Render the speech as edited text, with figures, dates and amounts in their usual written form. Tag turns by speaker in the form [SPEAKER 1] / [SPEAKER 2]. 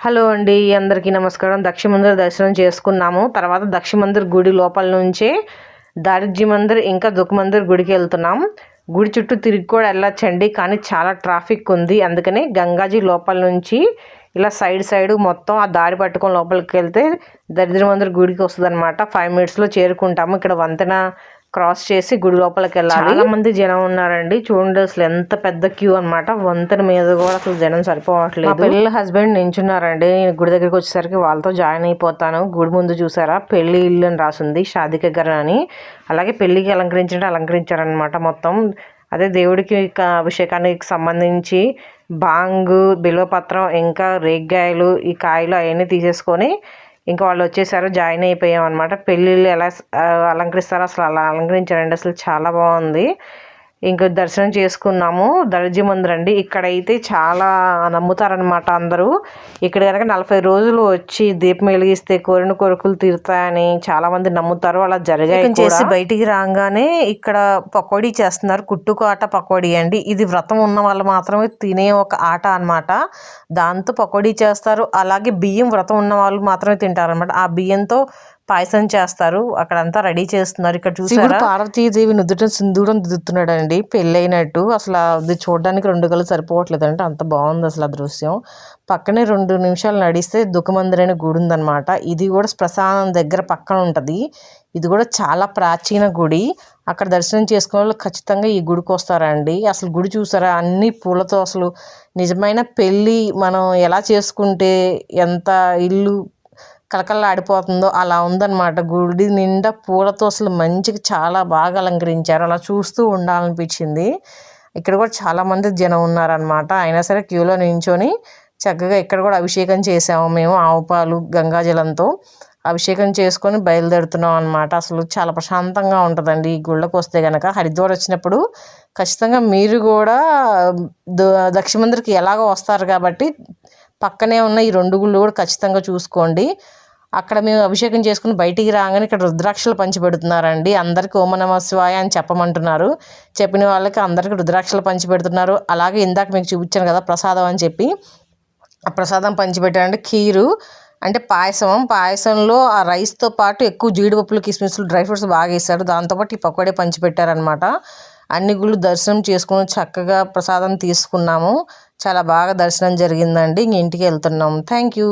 [SPEAKER 1] Hello అండి, అందరికీ నమస్కారం. దక్షి మందిర్ దర్శనం చేసుకున్నాము. తర్వాత దక్షి మందిర్ గుడి లోపల నుంచే దారిజీ మందిర్ ఇంకా దుఃఖ మందిర్ గుడికి వెళ్తున్నాం. గుడి చుట్టూ తిరిగి కూడా వెళ్ళొచ్చండి, కానీ చాలా ట్రాఫిక్ ఉంది. అందుకని గంగాజీ లోపల నుంచి ఇలా సైడ్ మొత్తం ఆ దారి పట్టుకొని లోపలికి వెళ్తే దరిద్ర మందిర్ గుడికి వస్తుంది అనమాట. 5 minutesలో చేరుకుంటాము. ఇక్కడ వంతెన క్రాస్ చేసి గుడి లోపలికి వెళ్ళాలి. చాలా మంది జనం ఉన్నారండి, చూడండి అసలు ఎంత పెద్ద క్యూ అనమాట. వంతెన మీద కూడా అసలు జనం సరిపోవట్లేదు. పెళ్లి హస్బెండ్ నించున్నారండి. నేను గుడి దగ్గరికి వచ్చేసరికి వాళ్ళతో జాయిన్ అయిపోతాను. గుడి ముందు చూసారా పెళ్లి ఇల్లు అని రాసింది, షాదీ కా ఘర్ అని. అలాగే పెళ్లికి అలంకరించారనమాట మొత్తం. అదే దేవుడికి అభిషేకానికి సంబంధించి బాంగు, బిల్వపత్రం, ఇంకా రేగ్గాయలు, ఈ కాయలు అవన్నీ తీసేసుకొని ఇంకా వాళ్ళు వచ్చేసారు. జాయిన్ అయిపోయాం అనమాట. పెళ్ళిళ్ళు ఎలా అలంకరిస్తారో అసలు అలా అలంకరించారండి. అసలు చాలా బాగుంది. ఇంకా దర్శనం చేసుకున్నాము. దర్జీ మందిర్ అండి, ఇక్కడైతే చాలా నమ్ముతారనమాట అందరూ. ఇక్కడ కనుక 40 రోజులు వచ్చి దీపం వెలిగిస్తే కోరిన కోరికలు తీరుతాయని చాలా మంది నమ్ముతారు. అలా జరిగాయి కూడా. బయటికి రాగానే ఇక్కడ పకోడీ చేస్తున్నారు. కుట్టుకు ఆట పకోడీ అండి. ఇది వ్రతం ఉన్న వాళ్ళు మాత్రమే తినే ఒక ఆట అనమాట. దాంతో పకోడీ చేస్తారు. అలాగే బియ్యం వ్రతం ఉన్న వాళ్ళు మాత్రమే తింటారు అనమాట. ఆ బియ్యంతో పాయసం చేస్తారు. అక్కడంతా రెడీ చేస్తున్నారు. ఇక్కడ చూసారా పార్వతీదేవి నుదుట సింధూరం దిద్దుతున్నాడు అండి, పెళ్ళైనట్టు. అసలు అది చూడడానికి 2 కళ్ళు సరిపోవట్లేదు అంటే అంత బాగుంది అసలు ఆ దృశ్యం. పక్కనే 2 నిమిషాలు నడిస్తే దుఃఖమందిరైన గుడి ఉందనమాట. ఇది కూడా శ్మశానం దగ్గర పక్కన ఉంటుంది. ఇది కూడా చాలా ప్రాచీన గుడి. అక్కడ దర్శనం చేసుకునే వాళ్ళు ఖచ్చితంగా ఈ గుడికి వస్తారండి. అసలు గుడి చూసారా అన్ని పూలతో, అసలు నిజమైన పెళ్ళి మనం ఎలా చేసుకుంటే ఎంత ఇల్లు కలకల్లాడిపోతుందో అలా ఉందన్నమాట. గుడి నిండా పూలతో అసలు మంచిగా చాలా బాగా అలంకరించారు. అలా చూస్తూ ఉండాలనిపించింది. ఇక్కడ కూడా చాలామంది జనం ఉన్నారనమాట. అయినా సరే క్యూలో నించొని చక్కగా ఇక్కడ కూడా అభిషేకం చేసాము మేము. ఆవు పాలు గంగాజలంతో అభిషేకం చేసుకొని బయలుదేరుతున్నాం అనమాట. అసలు చాలా ప్రశాంతంగా ఉంటుందండి ఈ గుళ్ళకి వస్తే కనుక. హరిద్వార్ వచ్చినప్పుడు ఖచ్చితంగా మీరు కూడా దక్షి మందిర్కి ఎలాగో వస్తారు కాబట్టి పక్కనే ఉన్న ఈ 2 గుళ్ళు కూడా ఖచ్చితంగా చూసుకోండి. అక్కడ మేము అభిషేకం చేసుకుని బయటికి రాగానే ఇక్కడ రుద్రాక్షలు పంచిపెడుతున్నారండి. అందరికీ ఓం నమః శివాయ అని చెప్పమంటున్నారు. చెప్పిన వాళ్ళకి అందరికీ రుద్రాక్షలు పంచిపెడుతున్నారు. అలాగే ఇందాక మీకు చూపించాను కదా ప్రసాదం అని చెప్పి, ఆ ప్రసాదం పంచిపెట్టారంటే ఖీరు అంటే పాయసంలో ఆ రైస్తో పాటు ఎక్కువ జీడిపప్పులు, కిస్మిస్లు, డ్రై ఫ్రూట్స్ బాగా వేస్తారు. దాంతోపాటు ఈ పకోడీ పంచిపెట్టారనమాట. అన్ని గుళ్ళు దర్శనం చేసుకుని చక్కగా ప్రసాదం తీసుకున్నాము. చాలా బాగా దర్శనం జరిగిందండి. ఇంటికి వెళ్తున్నాము. Thank you.